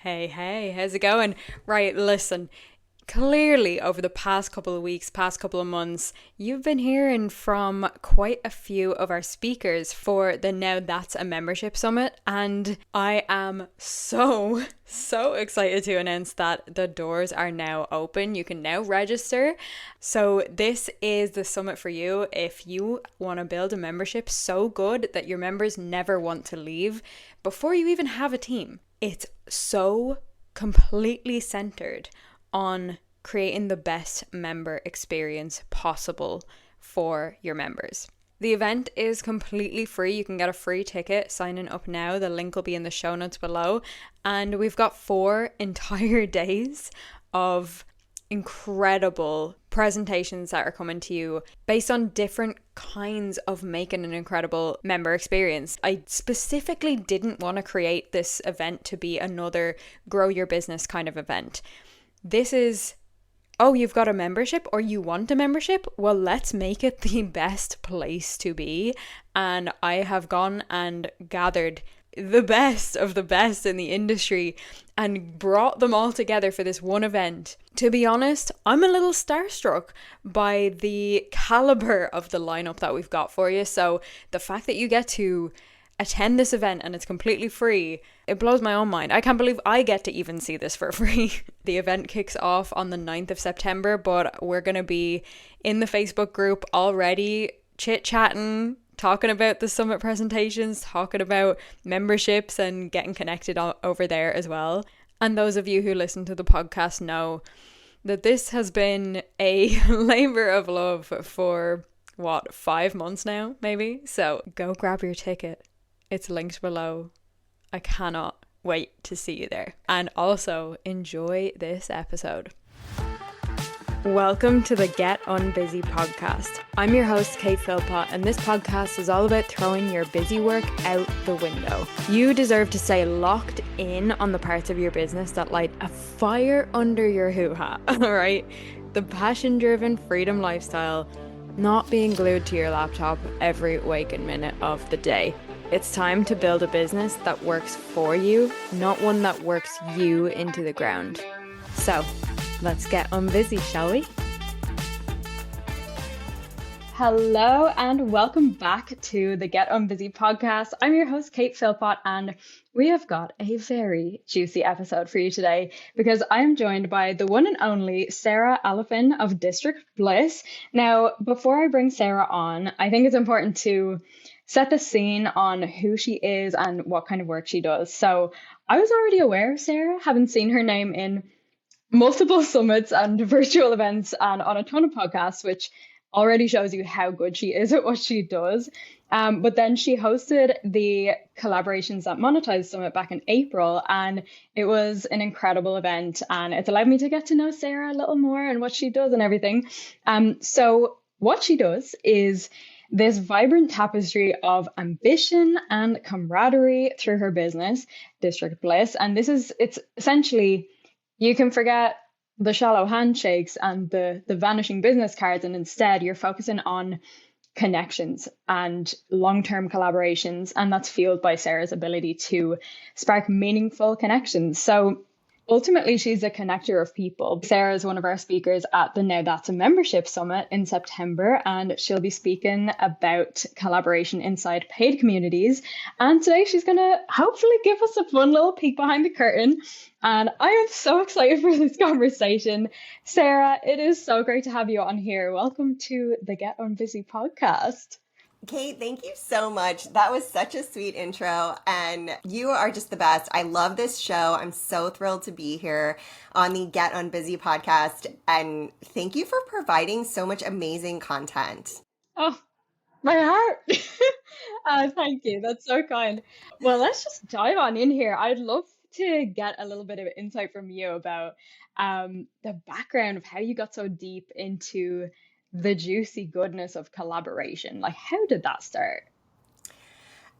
Hey, how's it going? Right, listen. Clearly, over the past couple of weeks, past couple of months, you've been hearing from quite a few of our speakers for the Now That's a Membership Summit. And I am so excited to announce that the doors are now open. You can now register. So, this is the summit for you if you want to build a membership so good that your members never want to leave before you even have a team. It's so completely centered on creating the best member experience possible for your members. The event is completely free. You can get a free ticket signing up now. The link will be in the show notes below. And we've got 4 entire days of incredible presentations that are coming to you based on different kinds of making an incredible member experience. I specifically didn't want to create this event to be another grow your business kind of event. This is, oh, you've got a membership or you want a membership? Well, let's make it the best place to be. And I have gone and gathered the best of the best in the industry and brought them all together for this one event. To be honest, I'm a little starstruck by the caliber of the lineup that we've got for you. So the fact that you get to attend this event and it's completely free, it blows my own mind. I can't believe I get to even see this for free. The event kicks off on the 9th of September, but we're going to be in the Facebook group already chit-chatting, talking about the summit presentations, talking about memberships and getting connected over there as well. And those of you who listen to the podcast know that this has been a labor of love for 5 months now, maybe? So go grab your ticket. It's linked below. I cannot wait to see you there. And also enjoy this episode. Welcome to the Get Unbusy podcast. I'm your host, Kate Philpott, and this podcast is all about throwing your busy work out the window. You deserve to stay locked in on the parts of your business that light a fire under your hoo-ha, all right? The passion-driven freedom lifestyle, not being glued to your laptop every waking minute of the day. It's time to build a business that works for you, not one that works you into the ground. So, let's get unbusy, shall we? Hello and welcome back to the Get Unbusy podcast. I'm your host, Kate Philpott, and we have got a very juicy episode for you today because I am joined by the one and only Sara Alepin of District Bliss. Now, before I bring Sara on, I think it's important to set the scene on who she is and what kind of work she does. So I was already aware of Sara, having seen her name in multiple summits and virtual events and on a ton of podcasts, which already shows you how good she is at what she does. But then she hosted the Collaborations That Monetize Summit back in April, and it was an incredible event, and it's allowed me to get to know Sara a little more and what she does and everything. So what she does is this vibrant tapestry of ambition and camaraderie through her business, District Bliss. And it's essentially, you can forget the shallow handshakes and the vanishing business cards, and instead you're focusing on connections and long-term collaborations. And that's fueled by Sara's ability to spark meaningful connections. So ultimately, she's a connector of people. Sara is one of our speakers at the Now That's a Membership Summit in September, and she'll be speaking about collaboration inside paid communities. And today she's going to hopefully give us a fun little peek behind the curtain. And I am so excited for this conversation. Sara, it is so great to have you on here. Welcome to the Get Unbusy podcast. Kate, thank you so much. That was such a sweet intro, and you are just the best. I love this show. I'm so thrilled to be here on the Get Unbusy podcast, and thank you for providing so much amazing content. Oh, my heart. Thank you. That's so kind. Well, let's just dive on in here. I'd love to get a little bit of insight from you about the background of how you got so deep into the juicy goodness of collaboration. Like, how did that start?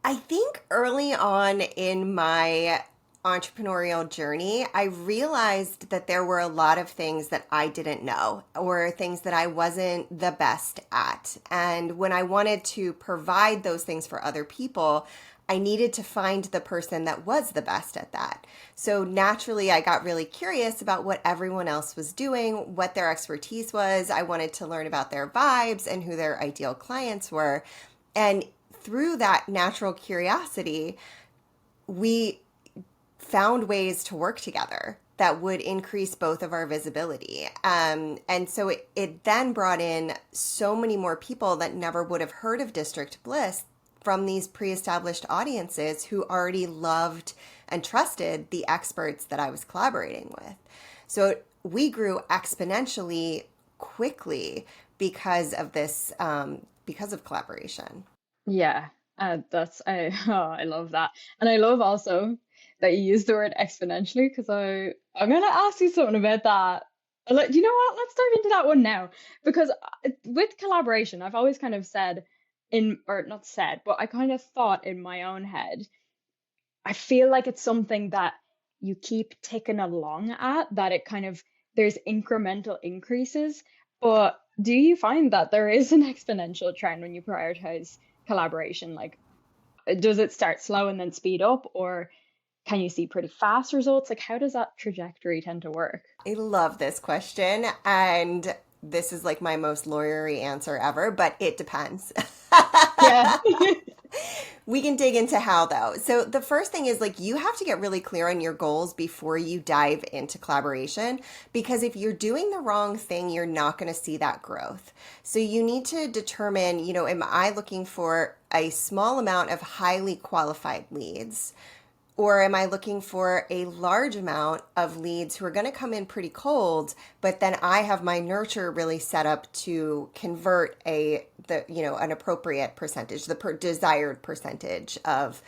I think early on in my entrepreneurial journey, I realized that there were a lot of things that I didn't know or things that I wasn't the best at. And when I wanted to provide those things for other people, I needed to find the person that was the best at that. So naturally, I got really curious about what everyone else was doing, what their expertise was. I wanted to learn about their vibes and who their ideal clients were. And through that natural curiosity, we found ways to work together that would increase both of our visibility. And so it then brought in so many more people that never would have heard of District Bliss from these pre-established audiences who already loved and trusted the experts that I was collaborating with. So we grew exponentially quickly because of this, because of collaboration. Yeah, that's I love that, and I love also that you use the word exponentially because I'm gonna ask you something about that. Like, you know what? Let's dive into that one now because with collaboration, I've always kind of said or not said, but I kind of thought in my own head. I feel like it's something that you keep ticking along at, that it kind of there's incremental increases. But do you find that there is an exponential trend when you prioritize collaboration? Like, does it start slow and then speed up, or can you see pretty fast results? Like, how does that trajectory tend to work? I love this question. And this is like my most lawyery answer ever, but it depends. Yeah. We can dig into how though. So the first thing is like you have to get really clear on your goals before you dive into collaboration because if you're doing the wrong thing, you're not going to see that growth. So you need to determine, am I looking for a small amount of highly qualified leads? Or am I looking for a large amount of leads who are going to come in pretty cold, but then I have my nurture really set up to convert an appropriate percentage, the desired percentage of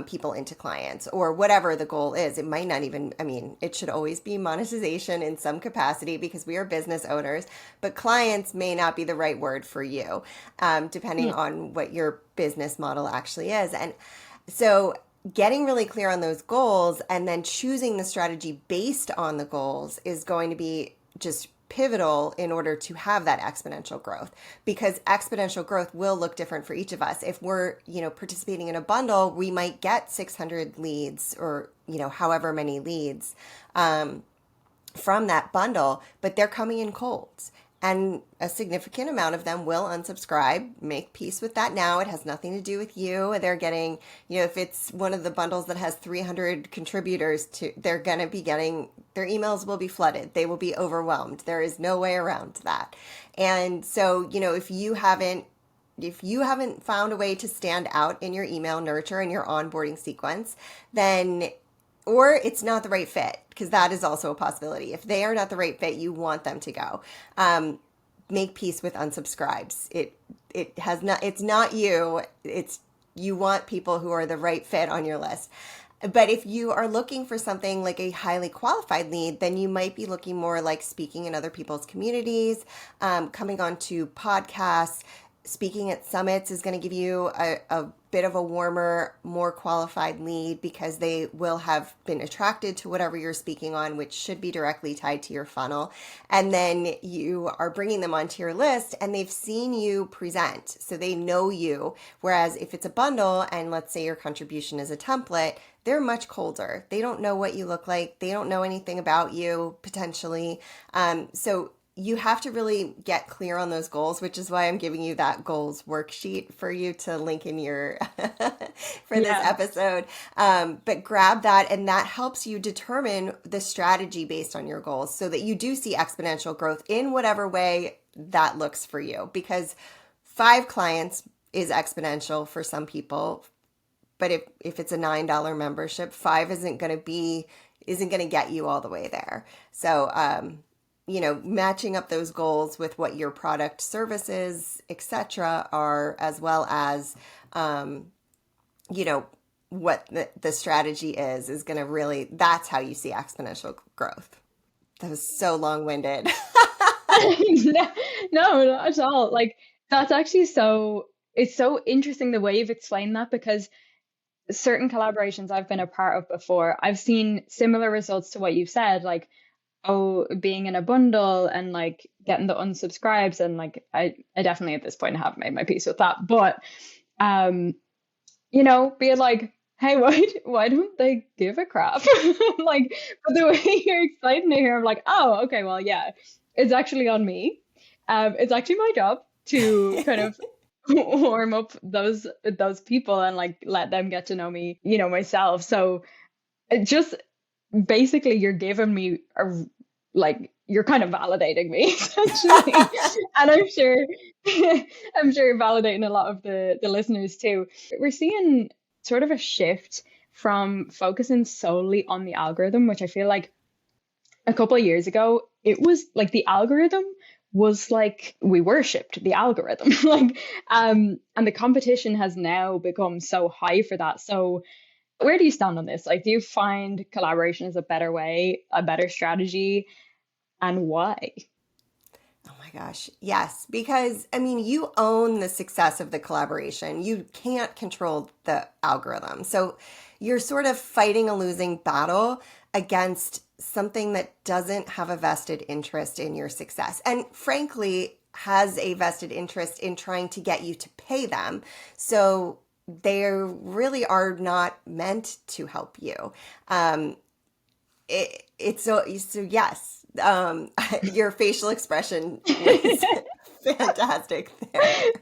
people into clients or whatever the goal is. It might not even, it should always be monetization in some capacity because we are business owners, but clients may not be the right word for you, depending on what your business model actually is. And so getting really clear on those goals and then choosing the strategy based on the goals is going to be just pivotal in order to have that exponential growth because exponential growth will look different for each of us. If we're, participating in a bundle, we might get 600 leads or, however many leads from that bundle, but they're coming in cold. And a significant amount of them will unsubscribe, make peace with that now. It has nothing to do with you. They're getting, if it's one of the bundles that has 300 contributors they're going to be getting, their emails will be flooded. They will be overwhelmed. There is no way around that. And so, if you haven't found a way to stand out in your email nurture and your onboarding sequence, then or it's not the right fit because that is also a possibility. If they are not the right fit, you want them to go. Make peace with unsubscribes. It's not you. It's you want people who are the right fit on your list. But if you are looking for something like a highly qualified lead, then you might be looking more like speaking in other people's communities, coming on to podcasts. Speaking at summits is going to give you a bit of a warmer, more qualified lead because they will have been attracted to whatever you're speaking on, which should be directly tied to your funnel. And then you are bringing them onto your list and they've seen you present. So they know you. Whereas if it's a bundle and let's say your contribution is a template, they're much colder. They don't know what you look like. They don't know anything about you potentially. So you have to really get clear on those goals, which is why I'm giving you that goals worksheet for you to link in your for this episode. But grab that, and that helps you determine the strategy based on your goals so that you do see exponential growth in whatever way that looks for you. Because 5 clients is exponential for some people, but if it's a $9 membership, 5 isn't going to get you all the way there. So matching up those goals with what your product, services, etc. are, as well as, what the strategy is going to really, that's how you see exponential growth. That was so long-winded. No, no, not at all. Like, that's actually it's so interesting the way you've explained that because certain collaborations I've been a part of before, I've seen similar results to what you've said, like, oh, being in a bundle and like getting the unsubscribes and like I definitely at this point have made my peace with that. But being like, hey, why don't they give a crap? Like, but the way you're explaining it here, I'm like, oh, okay, well, yeah, it's actually on me. It's actually my job to kind of warm up those people and like let them get to know me, myself. So it just basically you're giving me like you're kind of validating me essentially, and I'm sure you're validating a lot of the listeners too. We're seeing sort of a shift from focusing solely on the algorithm, which I feel like a couple of years ago it was like the algorithm was like we worshipped the algorithm like and the competition has now become so high for that. So where do you stand on this? Like, do you find collaboration is a better way, a better strategy, and why? Oh my gosh. Yes. Because, I mean, you own the success of the collaboration. You can't control the algorithm. So you're sort of fighting a losing battle against something that doesn't have a vested interest in your success. And frankly, has a vested interest in trying to get you to pay them. So they really are not meant to help you. It's so yes. Your facial expression was fantastic there.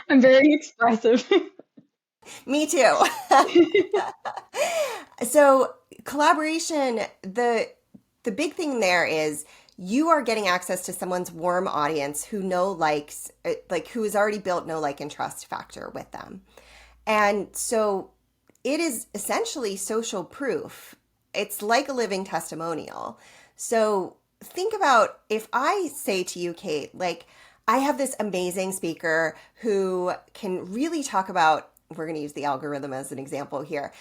I'm very expressive. Me too. So collaboration, the big thing there is you are getting access to someone's warm audience who likes, like who has already built know, like, and trust factor with them. And so it is essentially social proof. It's like a living testimonial. So think about if I say to you, Kate, like, I have this amazing speaker who can really talk about, we're going to use the algorithm as an example here,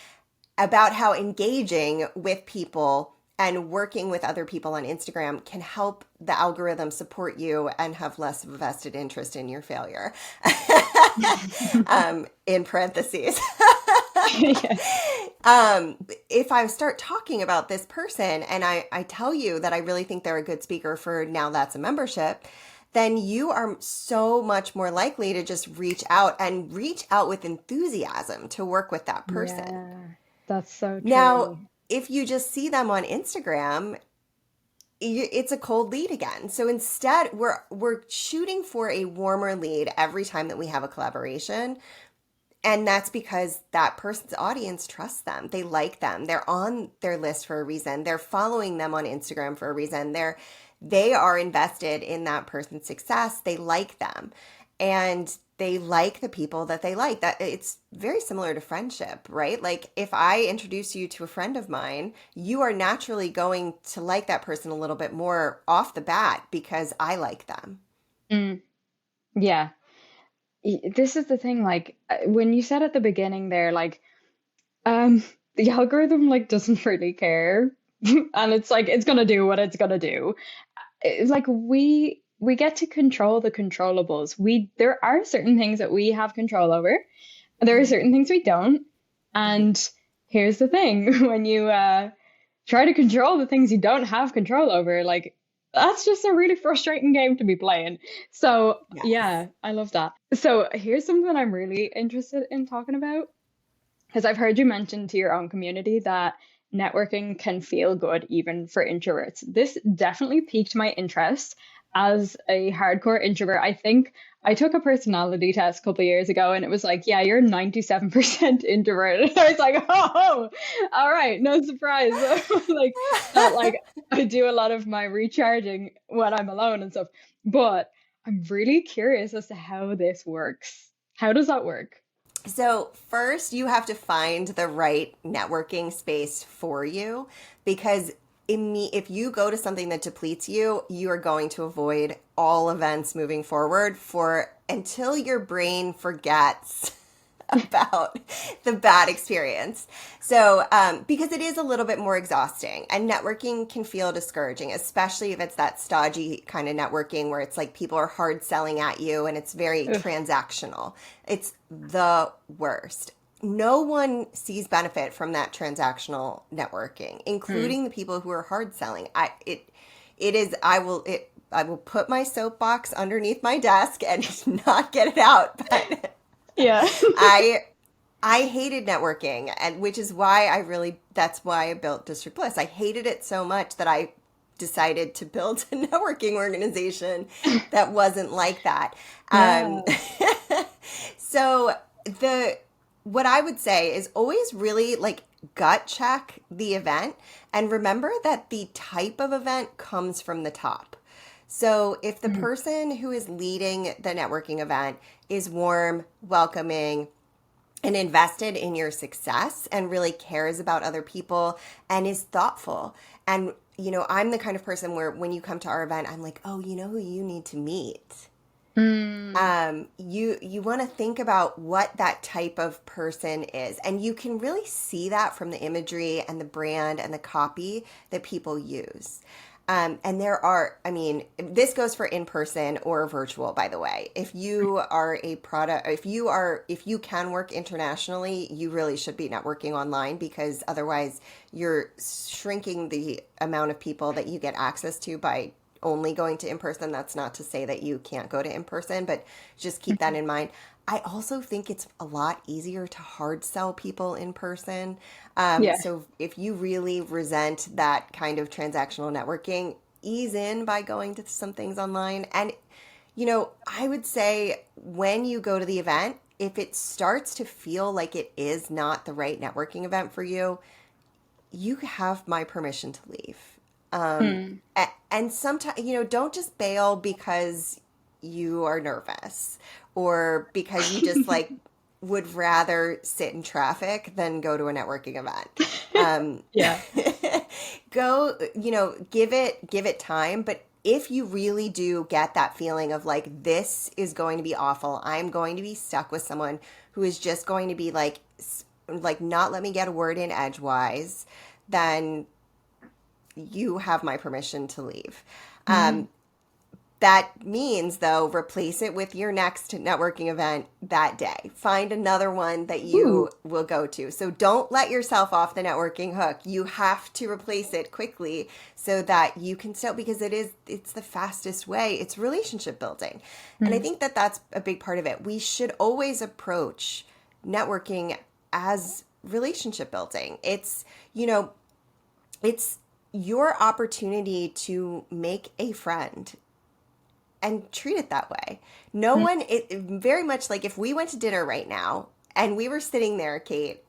about how engaging with people and working with other people on Instagram can help the algorithm support you and have less of a vested interest in your failure. In parentheses. Yeah. If I start talking about this person and I tell you that I really think they're a good speaker for Now That's a Membership, then you are so much more likely to just reach out with enthusiasm to work with that person. Yeah, that's so Now, true. if you just see them on Instagram, it's a cold lead again. So instead, we're shooting for a warmer lead every time that we have a collaboration. And that's because that person's audience trusts them. They like them. They're on their list for a reason. They're following them on Instagram for a reason. They are invested in that person's success. They like them. And they like the people that they like. That it's very similar to friendship, right? Like if I introduce you to a friend of mine, you are naturally going to like that person a little bit more off the bat because I like them. Mm, yeah. This is the thing, like when you said at the beginning there, like um the algorithm like doesn't really care. And it's like it's gonna do what it's gonna do. It's like we get to control the controllables. There are certain things that we have control over. There are Mhm. certain things we don't. Mhm. And here's the thing, when you try to control the things you don't have control over, like that's just a really frustrating game to be playing. So Yes. yeah, I love that. So here's something I'm really interested in talking about, because I've heard you mention to your own community that networking can feel good even for introverts. This definitely piqued my interest as a hardcore introvert. I think I took a personality test a couple of years ago and it was like, yeah, you're 97% introverted. I was like, oh, all right, no surprise. Like that, like I do a lot of my recharging when I'm alone and stuff. But I'm really curious as to how this works. How does that work? So, first, you have to find the right networking space for you because if you go to something that depletes you, you are going to avoid all events moving forward for until your brain forgets about the bad experience. So, because it is a little bit more exhausting and networking can feel discouraging, especially if it's that stodgy kind of networking where it's like people are hard selling at you and it's very Ugh. transactional. It's the worst. No one sees benefit from that transactional networking, Mm. including the people who are hard selling. I will put my soapbox underneath my desk and not get it out. But Yeah. I I hated networking, and which is why that's why I built District Bliss. I hated it so much that I decided to build a networking organization that wasn't like that. Yeah. So the what I would say is always really like gut check the event and remember that the type of event comes from the top. So if the person who is leading the networking event is warm, welcoming, and invested in your success and really cares about other people and is thoughtful. And, I'm the kind of person where when you come to our event, I'm like, oh, you know who you need to meet? You want to think about what that type of person is. And you can really see that from the imagery and the brand and the copy that people use. And this goes for in person or virtual, by the way. If you are a product, if you can work internationally, you really should be networking online because otherwise you're shrinking the amount of people that you get access to by only going to in person. That's not to say that you can't go to in person, but just keep that in mind. I also think it's a lot easier to hard sell people in person. Yeah. So if you really resent that kind of transactional networking, ease in by going to some things online. And, I would say when you go to the event, if it starts to feel like it is not the right networking event for you, you have my permission to leave. And sometimes, don't just bail because you are nervous or because you just like would rather sit in traffic than go to a networking event. Yeah. Go, give it time. But if you really do get that feeling of like, this is going to be awful, I'm going to be stuck with someone who is just going to be like not let me get a word in edgewise, then you have my permission to leave. That means, though, replace it with your next networking event that day. Find another one that you will go to. So don't let yourself off the networking hook. You have to replace it quickly so that you can still, because it's the fastest way. It's relationship building. And I think that that's a big part of it. We should always approach networking as relationship building. It's your opportunity to make a friend and treat it that way. No one, it very much like if we went to dinner right now and we were sitting there, Kate,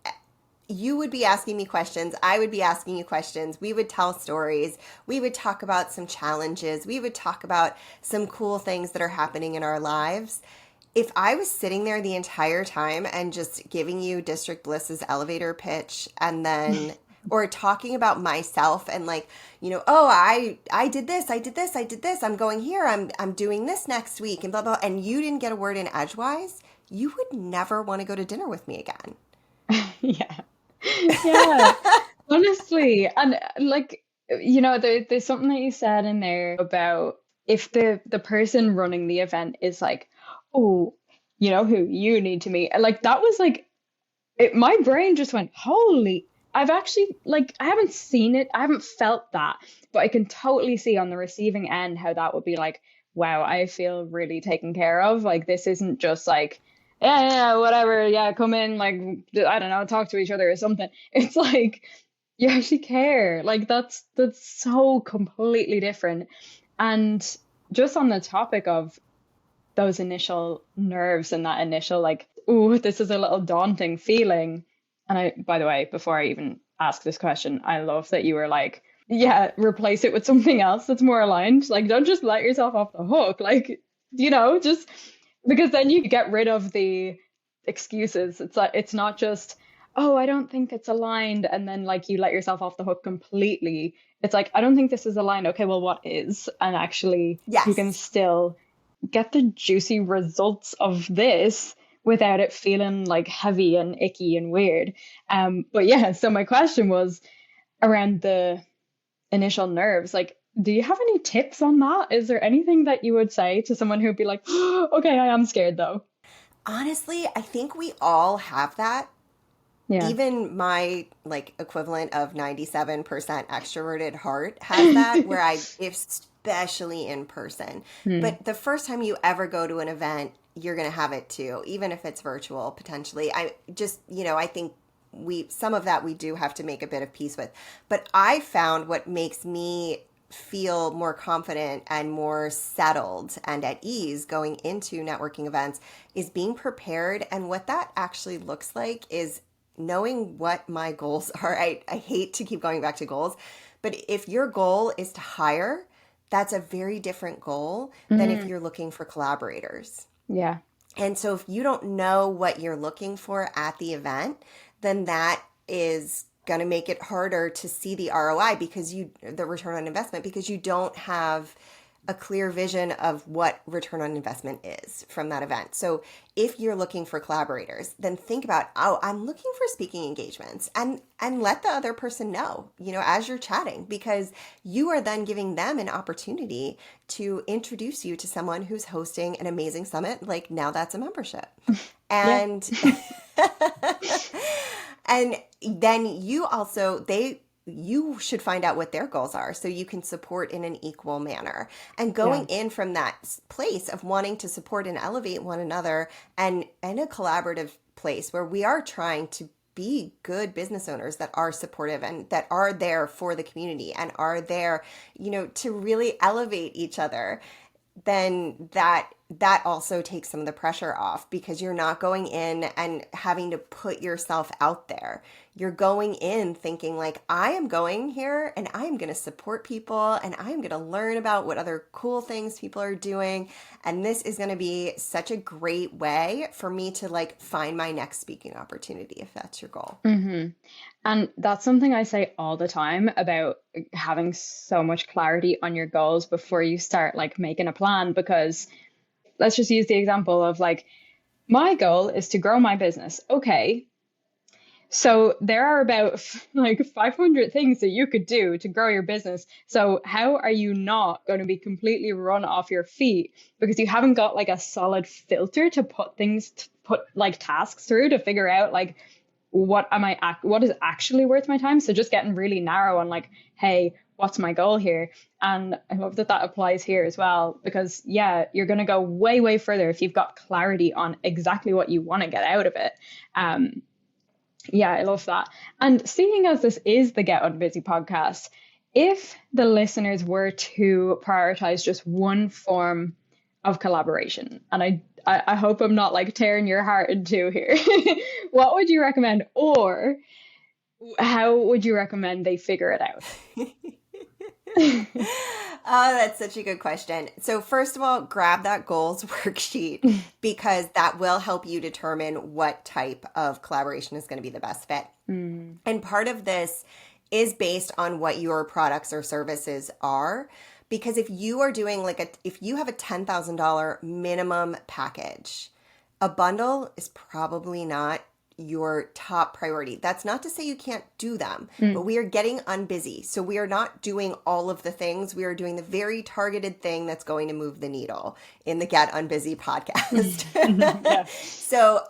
you would be asking me questions. I would be asking you questions. We would tell stories. We would talk about some challenges. We would talk about some cool things that are happening in our lives. If I was sitting there the entire time and just giving you District Bliss's elevator pitch and then or talking about myself and like, oh, I did this, I did this, I did this, I'm going here, I'm doing this next week and blah, blah, and you didn't get a word in edgewise, you would never want to go to dinner with me again. Yeah. Yeah. Honestly. And like, there's something that you said in there about if the person running the event is like, oh, you know who you need to meet. And like that was like my brain just went, holy, I've actually I haven't seen it, I haven't felt that, but I can totally see on the receiving end how that would be like, wow, I feel really taken care of. Like this isn't just like, yeah, whatever, yeah, come in, like I don't know, talk to each other or something. It's like you actually care. Like that's so completely different. And just on the topic of those initial nerves and that initial like, ooh, this is a little daunting feeling. And by the way, before I even ask this question, I love that you were like, yeah, replace it with something else that's more aligned. Like, don't just let yourself off the hook. Like, just because then you get rid of the excuses. It's like, it's not just, oh, I don't think it's aligned. And then like you let yourself off the hook completely. It's like, I don't think this is aligned. Okay, well, what is? And actually, you can still get the juicy results of this without it feeling like heavy and icky and weird. But yeah, so my question was around the initial nerves. Like, do you have any tips on that? Is there anything that you would say to someone who'd be like, oh, okay, I am scared though? Honestly, I think we all have that. Yeah. Even my like equivalent of 97% extroverted heart has that where especially in person. But the first time you ever go to an event, you're going to have it too, even if it's virtual potentially. I just, I think some of that we do have to make a bit of peace with. But I found what makes me feel more confident and more settled and at ease going into networking events is being prepared. And what that actually looks like is knowing what my goals are. I hate to keep going back to goals, but if your goal is to hire, that's a very different goal than if you're looking for collaborators. Yeah. And so if you don't know what you're looking for at the event, then that is going to make it harder to see the ROI the return on investment, because you don't have a clear vision of what return on investment is from that event. So if you're looking for collaborators, then think about, I'm looking for speaking engagements, and let the other person know, as you're chatting, because you are then giving them an opportunity to introduce you to someone who's hosting an amazing summit. Like, now that's a membership. And and then you should find out what their goals are so you can support in an equal manner. And going in from that place of wanting to support and elevate one another, and in a collaborative place where we are trying to be good business owners that are supportive and that are there for the community and are there, to really elevate each other, then that also takes some of the pressure off, because you're not going in and having to put yourself out there. You're going in thinking like, I am going here and I am going to support people and I am going to learn about what other cool things people are doing. And this is going to be such a great way for me to like find my next speaking opportunity, if that's your goal. Mm-hmm. And that's something I say all the time about having so much clarity on your goals before you start like making a plan, because let's just use the example of like, my goal is to grow my business. Okay. So there are about like 500 things that you could do to grow your business. So how are you not going to be completely run off your feet because you haven't got like a solid filter to put like tasks through to figure out like, what is actually worth my time? So just getting really narrow on like, hey, what's my goal here? And I hope that applies here as well, because you're going to go way, way further if you've got clarity on exactly what you want to get out of it. I love that. And seeing as this is the Get Unbusy podcast, if the listeners were to prioritize just one form of collaboration, and I hope I'm not like tearing your heart in two here, what would you recommend, or how would you recommend they figure it out? Oh, that's such a good question. So first of all, grab that goals worksheet, because that will help you determine what type of collaboration is going to be the best fit. And part of this is based on what your products or services are. Because if you are doing if you have a $10,000 minimum package, a bundle is probably not your top priority. That's not to say you can't do them, but we are getting unbusy. So we are not doing all of the things. We are doing the very targeted thing that's going to move the needle in the Get Unbusy podcast. So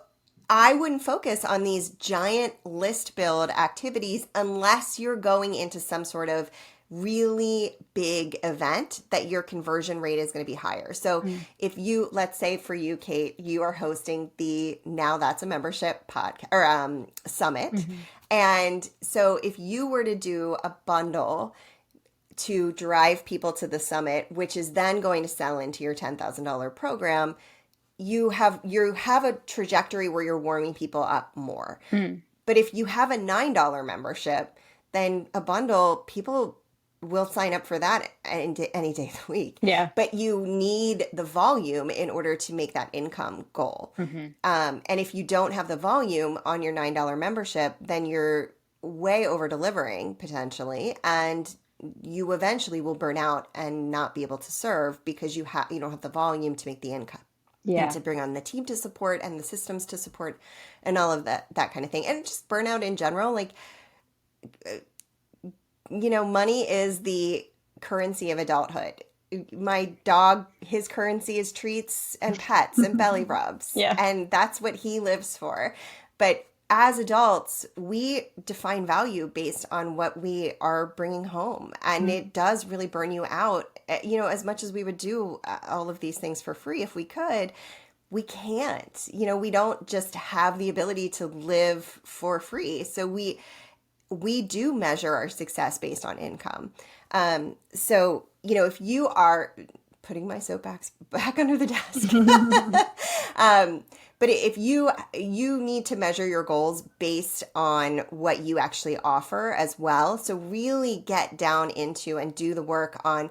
I wouldn't focus on these giant list build activities unless you're going into some sort of really big event that your conversion rate is going to be higher. So if you, let's say for you, Kate, you are hosting the Now That's a Membership podcast or summit. And so if you were to do a bundle to drive people to the summit, which is then going to sell into your $10,000 program, you have a trajectory where you're warming people up more. But if you have a $9 membership, then a bundle, people will sign up for that any day of the week. Yeah. But you need the volume in order to make that income goal. And if you don't have the volume on your $9 membership, then you're way over delivering potentially. And you eventually will burn out and not be able to serve because you don't have the volume to make the income. And to bring on the team to support and the systems to support and all of that kind of thing. And just burnout in general, like, money is the currency of adulthood. My dog, his currency is treats and pets and belly rubs. And that's what he lives for. But as adults, we define value based on what we are bringing home. And it does really burn you out. As much as we would do all of these things for free if we could, we can't, we don't just have the ability to live for free. So we do measure our success based on income. So, if you are putting my soapbox back under the desk, but if you need to measure your goals based on what you actually offer as well. So really get down into and do the work on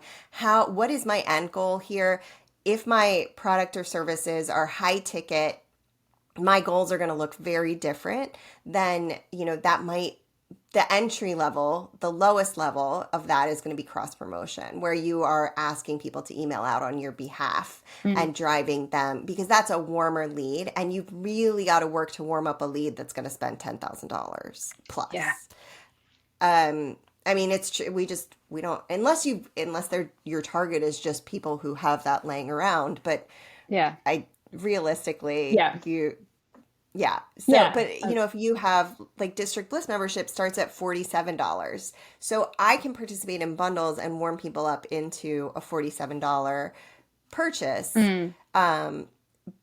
what is my end goal here? If my product or services are high ticket, my goals are going to look very different than, the entry level, the lowest level of that is going to be cross promotion, where you are asking people to email out on your behalf and driving them, because that's a warmer lead. And you've really got to work to warm up a lead that's going to spend $10,000 plus. Yeah. I mean, it's true. We don't, unless your target is just people who have that laying around. But yeah, realistically, yeah. So, Yeah. but if you have like District Bliss membership starts at $47. So I can participate in bundles and warm people up into a $47 purchase.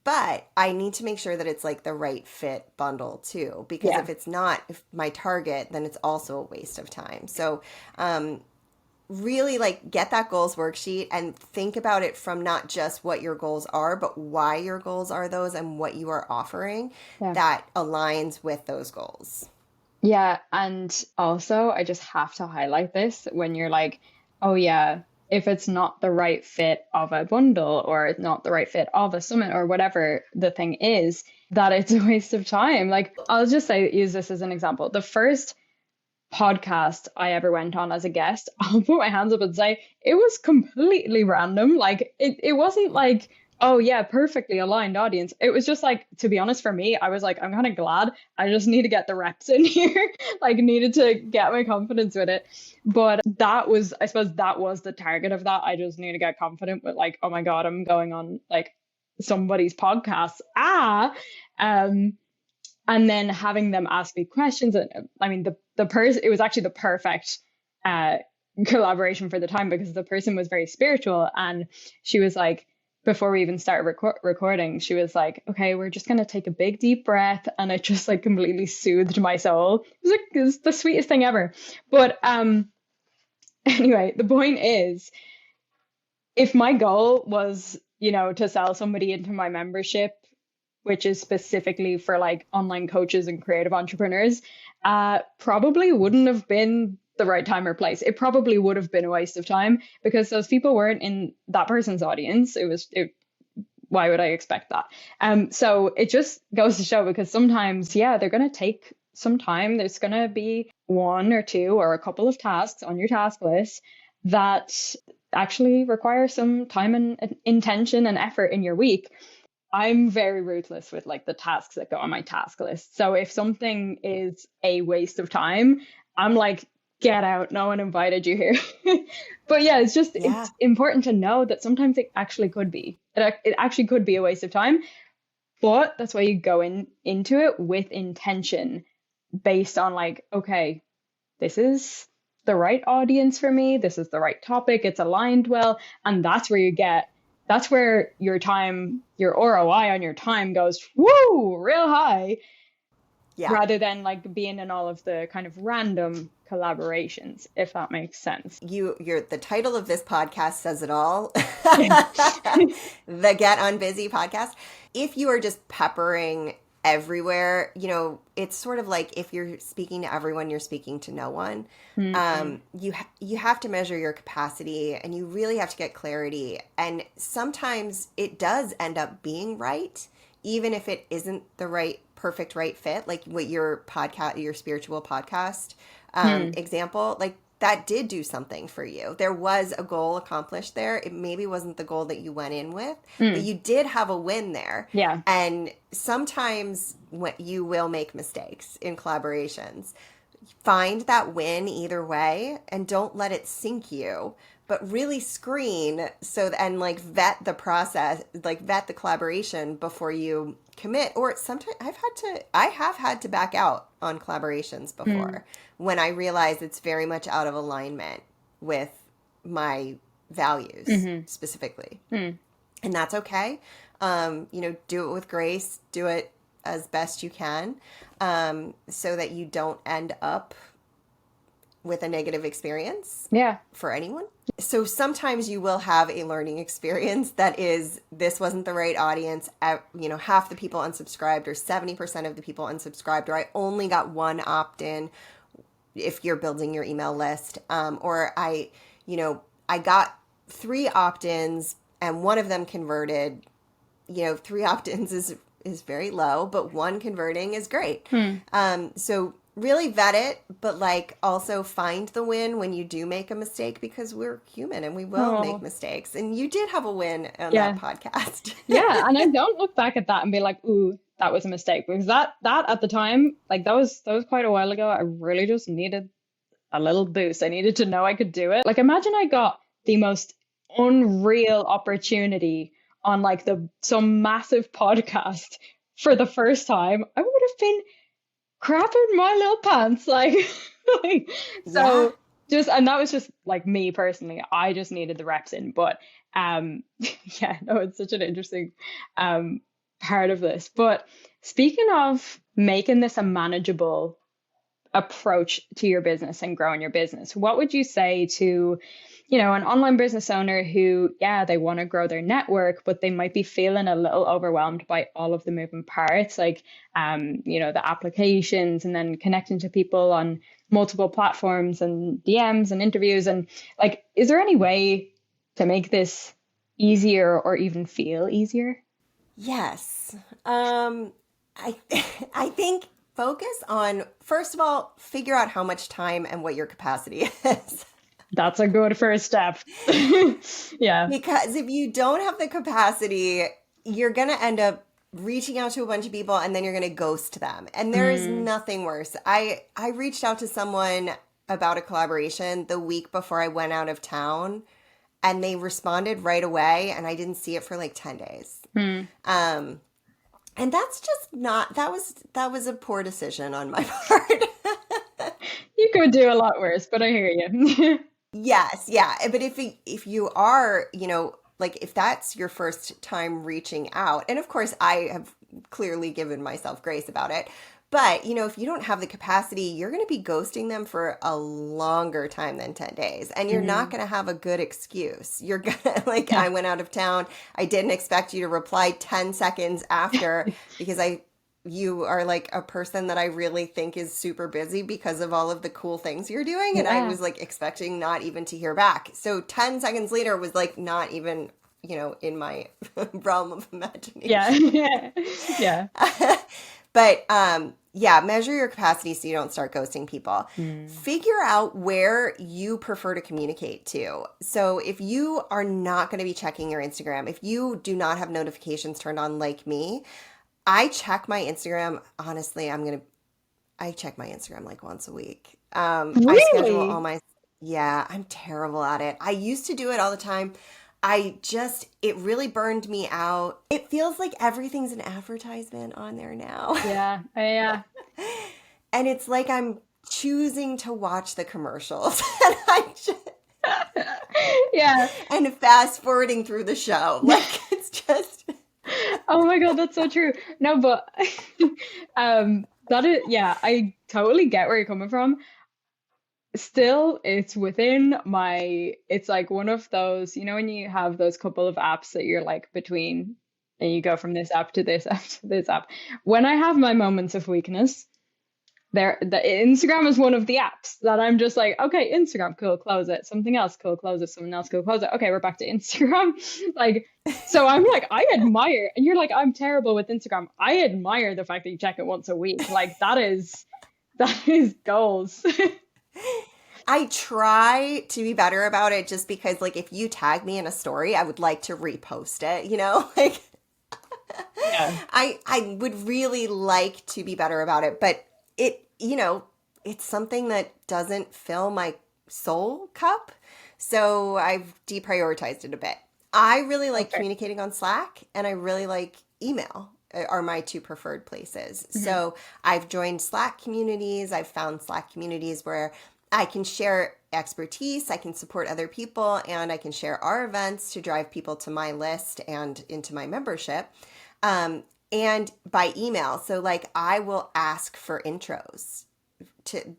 But I need to make sure that it's like the right fit bundle too, because if it's not my target, then it's also a waste of time. So, really like get that goals worksheet and think about it from not just what your goals are, but why your goals are those and what you are offering that aligns with those goals. Yeah. And also, I just have to highlight this when you're like, oh, yeah, if it's not the right fit of a bundle or it's not the right fit of a summit or whatever the thing is, that it's a waste of time. Like, I'll just use this as an example. The first podcast I ever went on as a guest, I'll put my hands up and say it was completely random. Like it wasn't like, oh yeah, perfectly aligned audience. It was just like, to be honest, for me, I was like, I'm kind of glad I just need to get the reps in here. Like needed to get my confidence with it. But I suppose that was the target of that. I just need to get confident with like, oh my God, I'm going on like somebody's podcast. And then having them ask me questions. And I mean, the person, it was actually the perfect collaboration for the time, because the person was very spiritual. And she was like, before we even started recording, she was like, okay, we're just going to take a big deep breath. And it just like completely soothed my soul. It was the sweetest thing ever. But anyway, the point is, if my goal was, to sell somebody into my membership, which is specifically for like online coaches and creative entrepreneurs, probably wouldn't have been the right time or place. It probably would have been a waste of time, because those people weren't in that person's audience. Why would I expect that? So it just goes to show, because sometimes, they're going to take some time. There's going to be one or two or a couple of tasks on your task list that actually require some time and intention and effort in your week. I'm very ruthless with like the tasks that go on my task list. So if something is a waste of time, I'm like, get out. No one invited you here. But yeah, it's important to know that sometimes it actually could be. It actually could be a waste of time. But that's why you go into it with intention, based on like, okay, this is the right audience for me. This is the right topic. It's aligned well. And that's where your time, your ROI on your time goes, woo, real high. Yeah. Rather than like being in all of the kind of random collaborations, if that makes sense. The title of this podcast says it all. The Get Unbusy podcast. If you are just peppering everywhere, it's sort of like if you're speaking to everyone, you're speaking to no one. You have to measure your capacity, and you really have to get clarity. And sometimes it does end up being right, even if it isn't the perfect right fit. Like what your spiritual podcast example, like that did do something for you. There was a goal accomplished there. It maybe wasn't the goal that you went in with, but you did have a win there. Yeah. And sometimes you will make mistakes in collaborations. Find that win either way, and don't let it sink you, but really screen and like vet the process, like vet the collaboration before you commit. Or sometimes I have had to back out on collaborations before when I realize it's very much out of alignment with my values specifically. and that's okay. Do it with grace, do it as best you can, so that you don't end up with a negative experience Yeah. for anyone. So sometimes you will have a learning experience that is, this wasn't the right audience. Half the people unsubscribed, or 70% of the people unsubscribed, or I only got one opt-in if you're building your email list. Or I got 3 opt-ins and one of them converted. 3 opt-ins is very low, but 1 converting is great. So really vet it, but like also find the win when you do make a mistake, because we're human and we will make mistakes. And you did have a win on that podcast. Yeah, and I don't look back at that and be like, ooh, that was a mistake, because that at the time, like that was quite a while ago. I really just needed a little boost. I needed to know I could do it. Like, imagine I got the most unreal opportunity on like some massive podcast for the first time. I would have been crapping my little pants, like, so and that was just like me personally. I just needed the reps in, but yeah, no, it's such an interesting part of this. But speaking of making this a manageable approach to your business and growing your business, what would you say to an online business owner who, they want to grow their network, but they might be feeling a little overwhelmed by all of the moving parts, like, the applications, and then connecting to people on multiple platforms and DMs and interviews. And like, is there any way to make this easier or even feel easier? Yes. I I think focus on, first of all, figure out how much time and what your capacity is. That's a good first step. Yeah. Because if you don't have the capacity, you're going to end up reaching out to a bunch of people and then you're going to ghost them. And there is nothing worse. I reached out to someone about a collaboration the week before I went out of town, and they responded right away, and I didn't see it for like 10 days. And that's just not, that was a poor decision on my part. You could do a lot worse, but I hear you. Yes, yeah. But if you are, like if that's your first time reaching out, and of course I have clearly given myself grace about it, but if you don't have the capacity, you're going to be ghosting them for a longer time than 10 days, and you're not going to have a good excuse. You're going to, like, I went out of town. I didn't expect you to reply 10 seconds after because you are like a person that I really think is super busy because of all of the cool things you're doing. And I was like expecting not even to hear back. So 10 seconds later was like not even, in my realm of imagination. Yeah. But measure your capacity so you don't start ghosting people. Figure out where you prefer to communicate to. So if you are not going to be checking your Instagram, if you do not have notifications turned on like me, I check my Instagram. Honestly, I check my Instagram like once a week. Really? I schedule all I'm terrible at it. I used to do it all the time. It really burned me out. It feels like everything's an advertisement on there now. Yeah. And it's like I'm choosing to watch the commercials. And and fast forwarding through the show. Like, it's just... Oh my God, that's so true. No, but that is, I totally get where you're coming from. Still, it's it's like one of those, when you have those couple of apps that you're like between, and you go from this app to this app to this app. When I have my moments of weakness, the Instagram is one of the apps that I'm just like, okay, Instagram, cool, close it. Something else, cool, close it. Something else, cool, close it. Okay, we're back to Instagram. Like, so I'm like, I admire, and you're like, I'm terrible with Instagram. I admire the fact that you check it once a week. Like, that is goals. I try to be better about it, just because, like, if you tag me in a story, I would like to repost it, like, I would really like to be better about it, but it, it's something that doesn't fill my soul cup. So I've deprioritized it a bit. I really like communicating on Slack, and I really like email are my 2 preferred places. So I've joined Slack communities. I've found Slack communities where I can share expertise, I can support other people, and I can share our events to drive people to my list and into my membership. And by email. So like I will ask for intros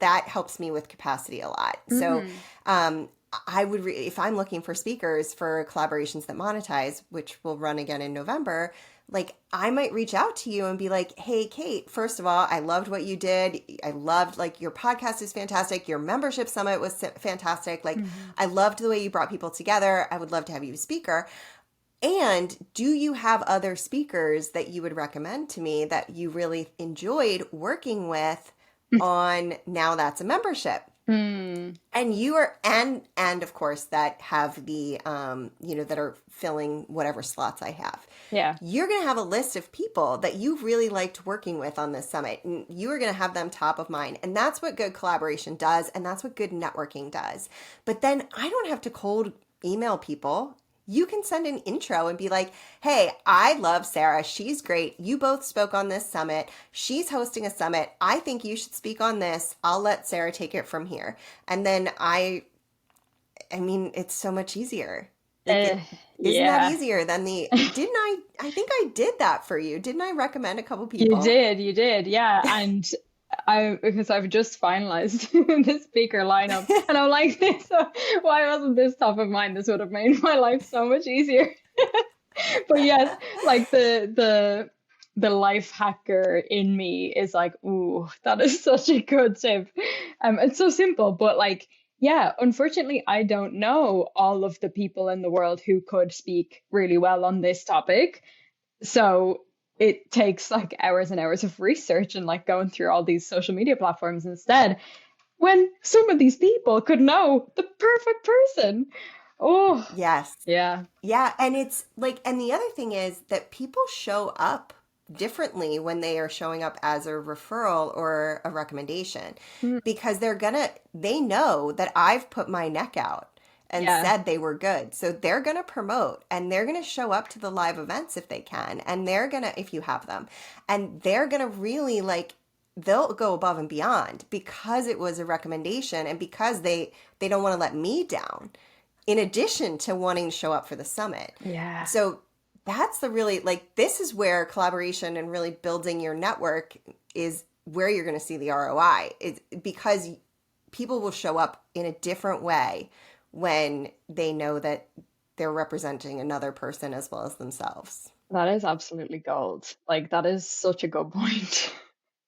that helps me with capacity a lot. So I would, if I'm looking for speakers for collaborations that monetize, which will run again in November, like I might reach out to you and be like, hey, Kate, first of all, I loved what you did. I loved like your podcast is fantastic. Your membership summit was fantastic. Like I loved the way you brought people together. I would love to have you a speaker. And do you have other speakers that you would recommend to me that you really enjoyed working with on Now That's a Membership? And you are, and of course that have the, that are filling whatever slots I have. Yeah. You're going to have a list of people that you really liked working with on this summit. And you are going to have them top of mind. And that's what good collaboration does. And that's what good networking does. But then I don't have to cold email people. You can send an intro and be like, hey, I love Sara. She's great. You both spoke on this summit. She's hosting a summit. I think you should speak on this. I'll let Sara take it from here. And then I mean, it's so much easier. Like isn't that easier than I think I did that for you. Didn't I recommend a couple people? You did. Yeah. And because I've just finalized the speaker lineup and I'm like, why wasn't this top of mind? This would have made my life so much easier. But yes, like the life hacker in me is like, ooh, that is such a good tip. It's so simple, but like, yeah, unfortunately, I don't know all of the people in the world who could speak really well on this topic. So it takes like hours and hours of research and like going through all these social media platforms instead, when some of these people could know the perfect person. Oh, yes. Yeah. Yeah. And it's like, and the other thing is that people show up differently when they are showing up as a referral or a recommendation, because they know that I've put my neck out and said they were good. So they're going to promote and they're going to show up to the live events if they can. And they're going to, if you have them, and they're going to really like, they'll go above and beyond because it was a recommendation and because they don't want to let me down in addition to wanting to show up for the summit. Yeah. So that's the really, like, this is where collaboration and really building your network is where you're going to see the ROI. It's because people will show up in a different way when they know that they're representing another person as well as themselves. That is absolutely gold. Like, that is such a good point.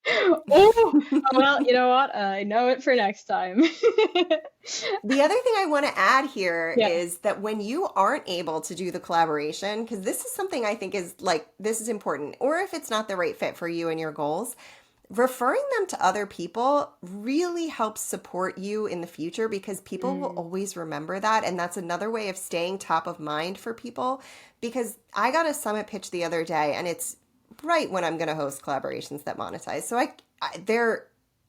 Oh, well, you know what? I know it for next time. The other thing I want to add here is that when you aren't able to do the collaboration, because this is something I think is like, this is important, or if it's not the right fit for you and your goals, referring them to other people really helps support you in the future, because people will always remember that. And that's another way of staying top of mind for people, because I got a summit pitch the other day and it's right when I'm going to host collaborations that monetize. So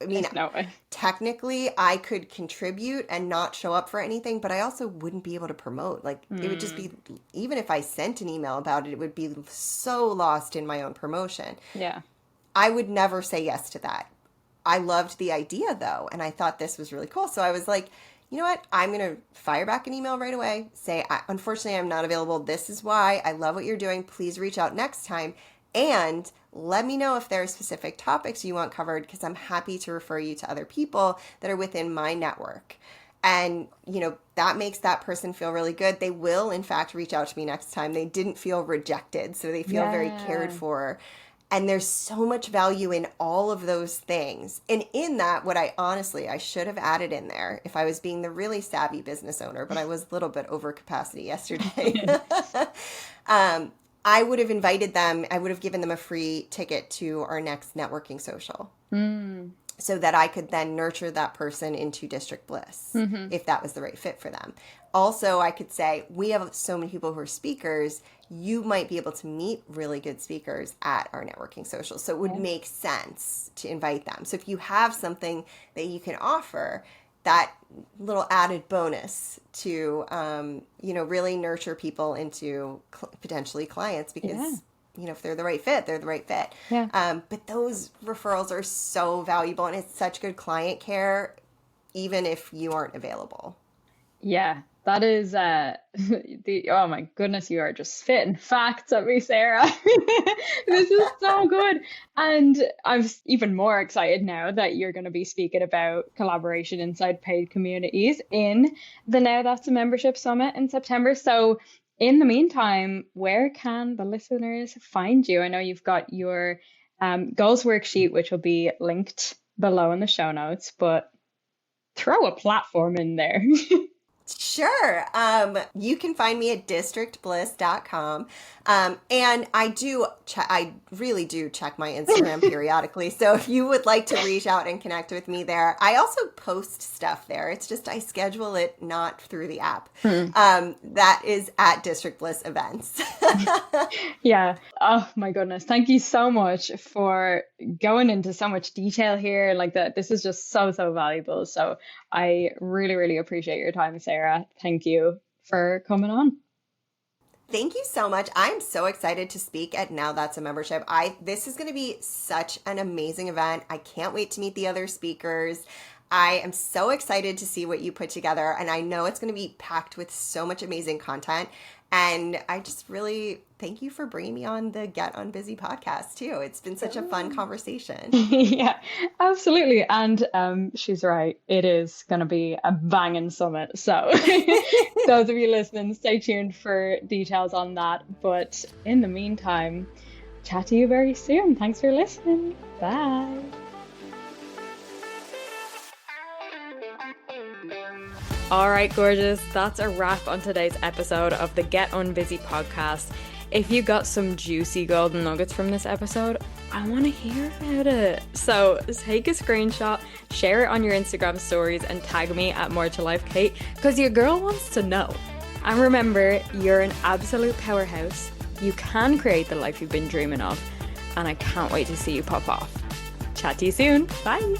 No way. Technically I could contribute and not show up for anything, but I also wouldn't be able to promote. Like it would just be, even if I sent an email about it, it would be so lost in my own promotion. Yeah. I would never say yes to that. I loved the idea though, and I thought this was really cool. So I was like, you know what? I'm going to fire back an email right away. Say, unfortunately, I'm not available. This is why. I love what you're doing. Please reach out next time. And let me know if there are specific topics you want covered, because I'm happy to refer you to other people that are within my network. And, that makes that person feel really good. They will, in fact, reach out to me next time. They didn't feel rejected, so they feel very cared for. And there's so much value in all of those things. And in that, what I should have added in there if I was being the really savvy business owner, but I was a little bit over capacity yesterday. I would have invited them. I would have given them a free ticket to our next networking social so that I could then nurture that person into District Bliss if that was the right fit for them. Also, I could say, we have so many people who are speakers. You might be able to meet really good speakers at our networking social. So it would make sense to invite them. So if you have something that you can offer, that little added bonus to, really nurture people into potentially clients, because, if they're the right fit, they're the right fit. Yeah. But those referrals are so valuable, and it's such good client care. even if you aren't available. Yeah, that is oh my goodness, you are just spitting facts at me, Sarah. This is so good. And I'm even more excited now that you're going to be speaking about collaboration inside paid communities in the Now That's a Membership Summit in September. So in the meantime, where can the listeners find you? I know you've got your goals worksheet, which will be linked below in the show notes, but throw a platform in there. Sure. You can find me at districtbliss.com. And I really do check my Instagram periodically. So if you would like to reach out and connect with me there, I also post stuff there. It's just I schedule it not through the app. That is at District Bliss Events. Yeah. Oh my goodness. Thank you so much for going into so much detail here. Like that, this is just so valuable. So I really, really appreciate your time, Sarah. Thank you for coming on. Thank you so much. I'm so excited to speak at Now That's a Membership. This is going to be such an amazing event. I can't wait to meet the other speakers. I am so excited to see what you put together, and I know it's going to be packed with so much amazing content. And I just really thank you for bringing me on the Get Unbusy podcast too. It's been such a fun conversation. Yeah, absolutely. And she's right. It is going to be a banging summit. So those of you listening, stay tuned for details on that. But in the meantime, chat to you very soon. Thanks for listening. Bye. All right, gorgeous. That's a wrap on today's episode of the Get Unbusy podcast. If you got some juicy golden nuggets from this episode, I want to hear about it. So take a screenshot, share it on your Instagram stories, and tag me at More to Life Kate, because your girl wants to know. And remember, you're an absolute powerhouse. You can create the life you've been dreaming of, and I can't wait to see you pop off. Chat to you soon. Bye.